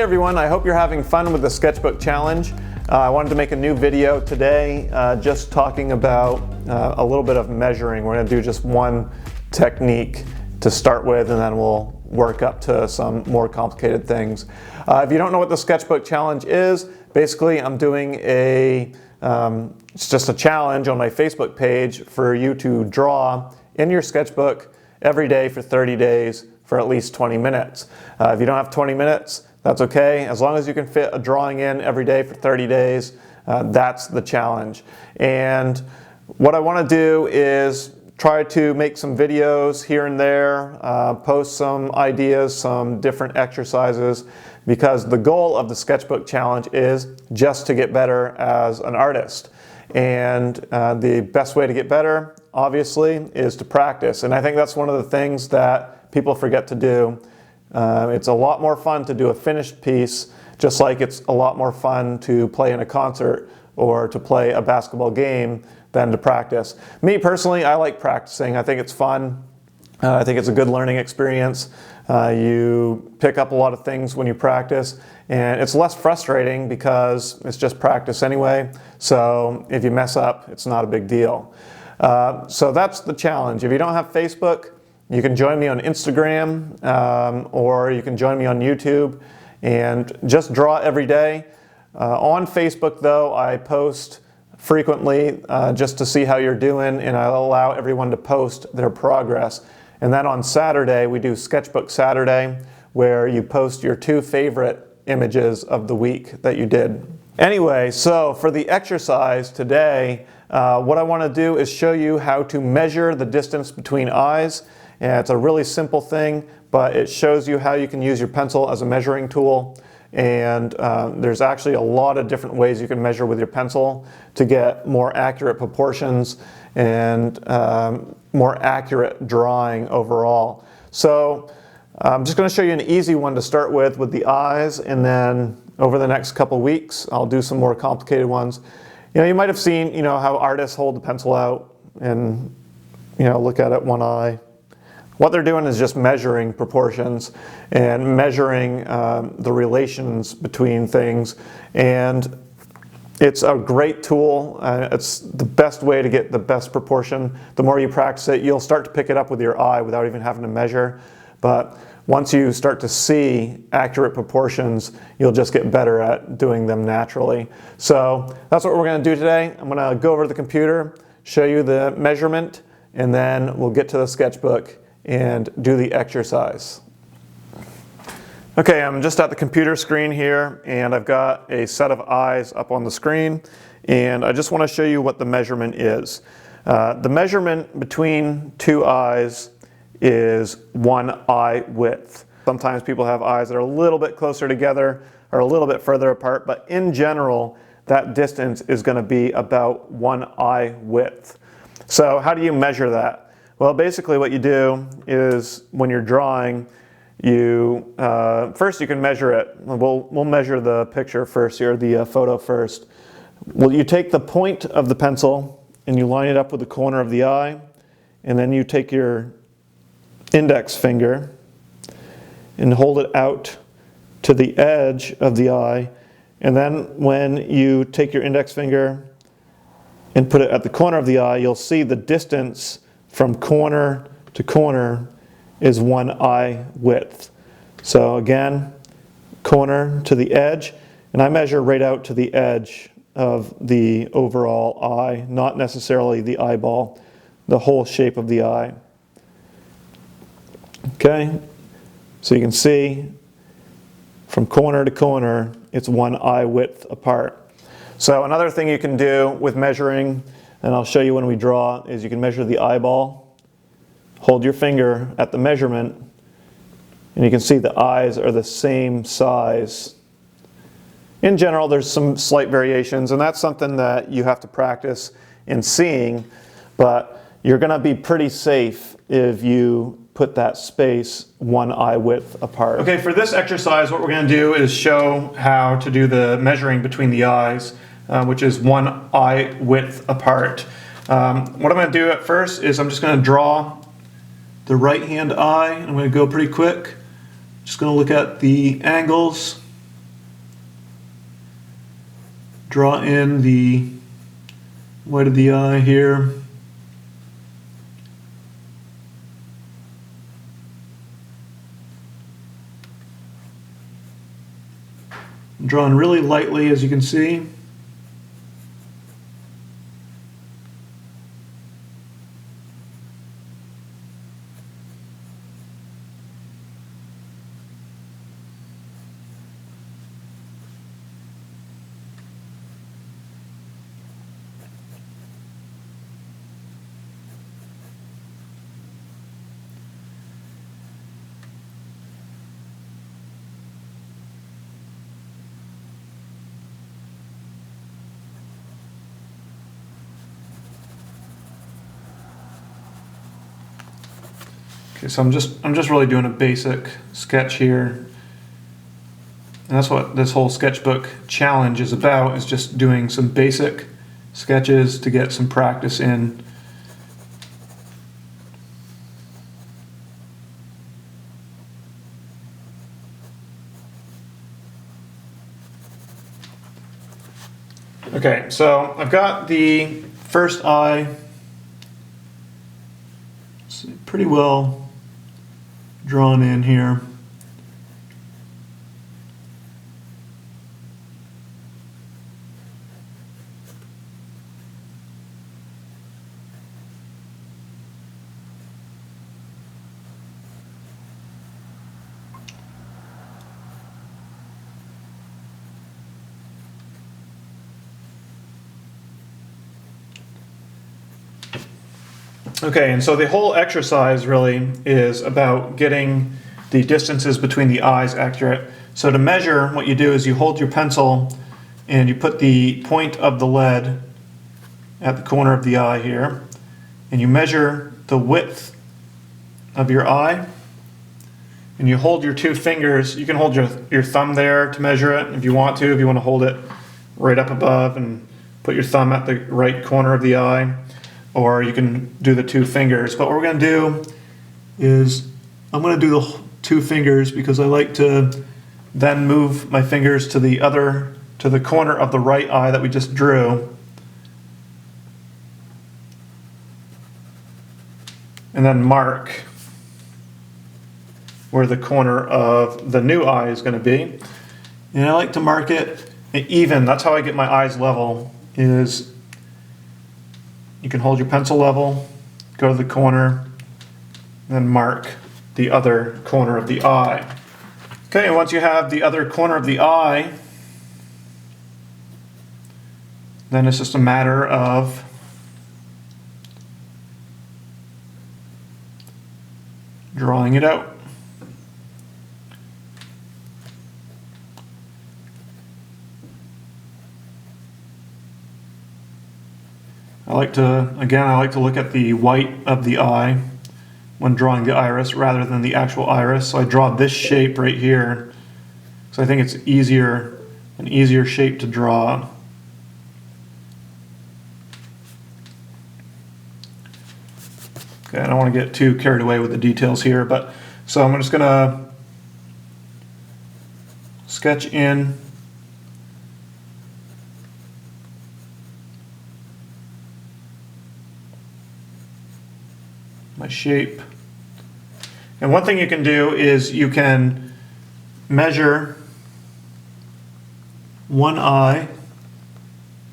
everyone, I hope you're having fun with the Sketchbook Challenge. I wanted to make a new video today just talking about a little bit of measuring. We're going to do just one technique to start with, and then we'll work up to some more complicated things. If you don't know what the Sketchbook Challenge is, basically I'm doing it's just a challenge on my Facebook page for you to draw in your sketchbook every day for 30 days for at least 20 minutes. If you don't have 20 minutes, that's okay. As long as you can fit a drawing in every day for 30 days, that's the challenge. And what I want to do is try to make some videos here and there, post some ideas, some different exercises, because the goal of the Sketchbook Challenge is just to get better as an artist. And the best way to get better, obviously, is to practice. And I think that's one of the things that people forget to do. It's a lot more fun to do a finished piece, just like it's a lot more fun to play in a concert or to play a basketball game than to practice. Me personally, I like practicing. I think it's fun. I think it's a good learning experience. You pick up a lot of things when you practice, and it's less frustrating because it's just practice anyway. So if you mess up, it's not a big deal. So that's the challenge. If you don't have Facebook, you can join me on Instagram, or you can join me on YouTube and just draw every day. On Facebook though, I post frequently just to see how you're doing, and I'll allow everyone to post their progress. And then on Saturday, we do Sketchbook Saturday, where you post your 2 favorite images of the week that you did. Anyway, so for the exercise today, what I want to do is show you how to measure the distance between eyes. And it's a really simple thing, but it shows you how you can use your pencil as a measuring tool. And there's actually a lot of different ways you can measure with your pencil to get more accurate proportions and more accurate drawing overall. So I'm just going to show you an easy one to start with the eyes, and then over the next couple weeks I'll do some more complicated ones. You know, you might have seen, you know, how artists hold the pencil out and, you know, look at it one eye. What they're doing is just measuring proportions and measuring the relations between things. And it's a great tool. It's the best way to get the best proportion. The more you practice it, you'll start to pick it up with your eye without even having to measure. But once you start to see accurate proportions, you'll just get better at doing them naturally. So that's what we're going to do today. I'm going to go over to the computer, show you the measurement, and then we'll get to the sketchbook and do the exercise. Okay, I'm just at the computer screen here, and I've got a set of eyes up on the screen, and I just want to show you what the measurement is. The measurement between 2 eyes is 1 eye width. Sometimes people have eyes that are a little bit closer together or a little bit further apart, but in general, that distance is going to be about 1 eye width. So how do you measure that? Well, basically what you do is when you're drawing, you first you can measure it. We'll measure the picture first here, the photo first. Well, you take the point of the pencil and you line it up with the corner of the eye, and then you take your index finger and hold it out to the edge of the eye, and then when you take your index finger and put it at the corner of the eye, you'll see the distance from corner to corner is 1 eye width. So again, corner to the edge, and I measure right out to the edge of the overall eye, not necessarily the eyeball, the whole shape of the eye. Okay, so you can see from corner to corner, it's 1 eye width apart. So another thing you can do with measuring, and I'll show you when we draw, is you can measure the eyeball. Hold your finger at the measurement, and you can see the eyes are the same size. In general, there's some slight variations, and that's something that you have to practice in seeing, but you're going to be pretty safe if you put that space 1 eye width apart. Okay, for this exercise, what we're going to do is show how to do the measuring between the eyes, which is 1 eye width apart. What I'm going to do at first is I'm just going to draw the right hand eye. I'm going to go pretty quick. Just going to look at the angles draw in the white of the eye here. I'm drawing really lightly, as you can see. Okay, so I'm just really doing a basic sketch here. And that's what this whole sketchbook challenge is about, is just doing some basic sketches to get some practice in. Okay, so I've got the first eye pretty well drawn in here. Okay, and so the whole exercise really is about getting the distances between the eyes accurate. So to measure, what you do is you hold your pencil and you put the point of the lead at the corner of the eye here, and you measure the width of your eye, and you hold your two fingers. You can hold your thumb there to measure it if you want to. If you want to hold it right up above and put your thumb at the right corner of the eye, or you can do the two fingers. But what we're going to do is I'm going to do the two fingers because I like to then move my fingers to the corner of the right eye that we just drew, and then mark where the corner of the new eye is going to be. And I like to mark it even. That's how I get my eyes level, is you can hold your pencil level, go to the corner, and then mark the other corner of the eye. Okay, and once you have the other corner of the eye, then it's just a matter of drawing it out. I like to look at the white of the eye when drawing the iris rather than the actual iris. So I draw this shape right here. So I think it's an easier shape to draw. Okay, I don't want to get too carried away with the details here, but so I'm just going to sketch in my shape. And one thing you can do is you can measure one eye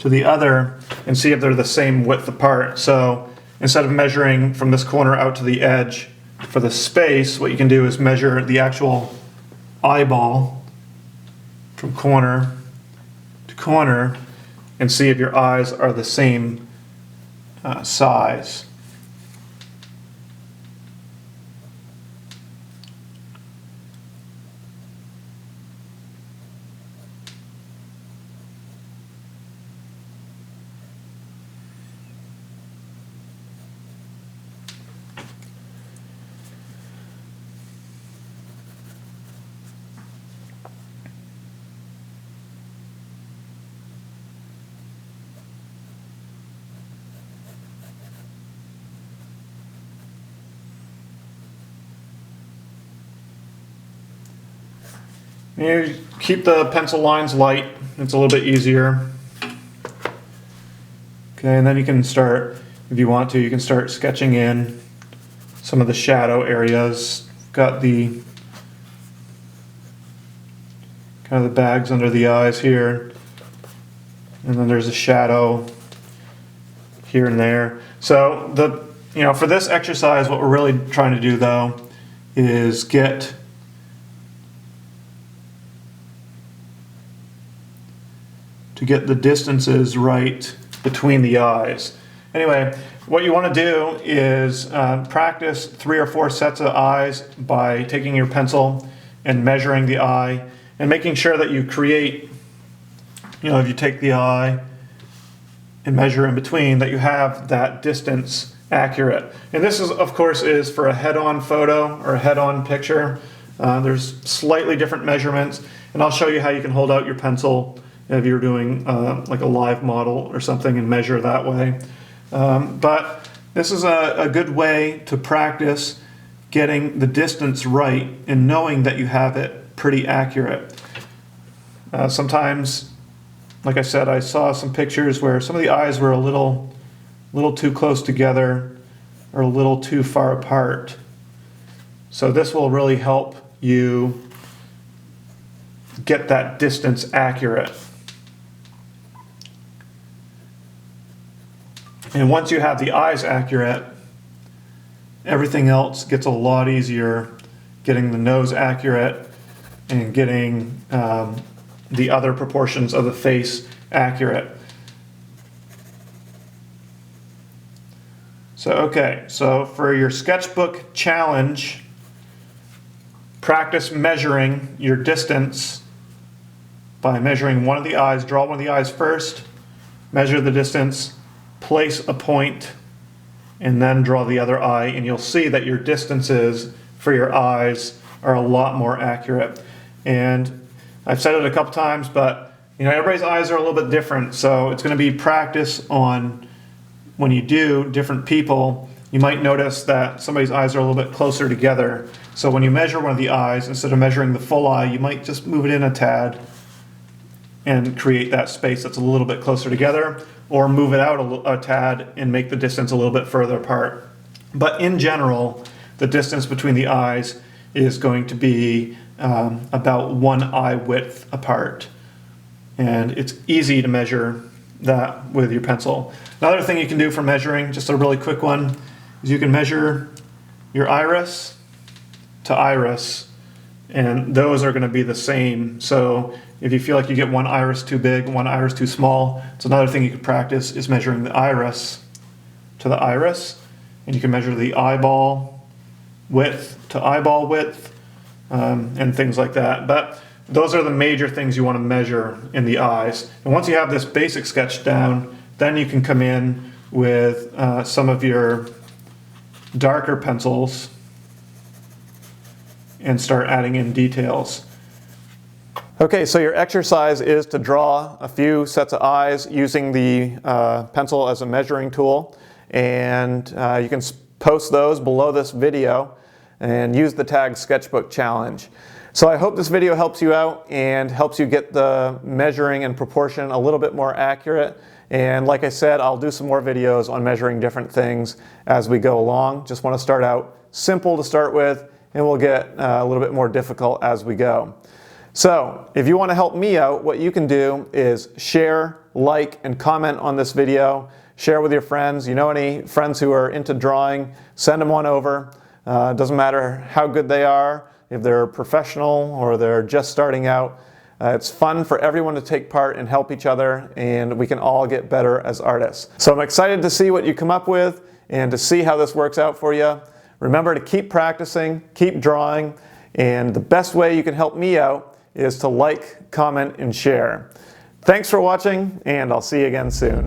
to the other and see if they're the same width apart. So instead of measuring from this corner out to the edge for the space, what you can do is measure the actual eyeball from corner to corner and see if your eyes are the same size. You keep the pencil lines light, it's a little bit easier. Okay, and then you can start, if you want to, you can start sketching in some of the shadow areas. Got the kind of the bags under the eyes here, and then there's a shadow here and there. So for this exercise, what we're really trying to do though is get the distances right between the eyes. Anyway, what you want to do is practice 3 or 4 sets of eyes by taking your pencil and measuring the eye and making sure that you create, if you take the eye and measure in between, that you have that distance accurate. And this is, of course, is for a head-on photo or a head-on picture. There's slightly different measurements, and I'll show you how you can hold out your pencil if you're doing like a live model or something and measure that way. But this is a good way to practice getting the distance right and knowing that you have it pretty accurate. Sometimes, like I said, I saw some pictures where some of the eyes were a little too close together or a little too far apart. So this will really help you get that distance accurate. And once you have the eyes accurate, everything else gets a lot easier, getting the nose accurate and getting the other proportions of the face accurate. So for your sketchbook challenge, practice measuring your distance by measuring one of the eyes. Draw one of the eyes first, measure the distance, place a point, and then draw the other eye, and you'll see that your distances for your eyes are a lot more accurate. And I've said it a couple times, but everybody's eyes are a little bit different, so it's going to be practice on when you do different people. You might notice that somebody's eyes are a little bit closer together. So when you measure one of the eyes, instead of measuring the full eye, you might just move it in a tad and create that space that's a little bit closer together, or move it out a tad and make the distance a little bit further apart. But in general, the distance between the eyes is going to be about 1 eye width apart. And it's easy to measure that with your pencil. Another thing you can do for measuring, just a really quick one, is you can measure your iris to iris, and those are going to be the same. So if you feel like you get one iris too big, one iris too small, it's another thing you can practice is measuring the iris to the iris, and you can measure the eyeball width to eyeball width, and things like that. But those are the major things you want to measure in the eyes. And once you have this basic sketch down, then you can come in with some of your darker pencils and start adding in details. Okay, so your exercise is to draw a few sets of eyes using the pencil as a measuring tool, and you can post those below this video and use the tag Sketchbook Challenge. So I hope this video helps you out and helps you get the measuring and proportion a little bit more accurate. And like I said, I'll do some more videos on measuring different things as we go along. Just want to start out simple to start with, and we'll get a little bit more difficult as we go. So if you want to help me out, what you can do is share, like, and comment on this video. Share with your friends. You know any friends who are into drawing, send them on over. Doesn't matter how good they are, if they're professional or they're just starting out. It's fun for everyone to take part and help each other, and we can all get better as artists. So I'm excited to see what you come up with and to see how this works out for you. Remember to keep practicing, keep drawing, and the best way you can help me out is to like, comment, and share. Thanks for watching, and I'll see you again soon.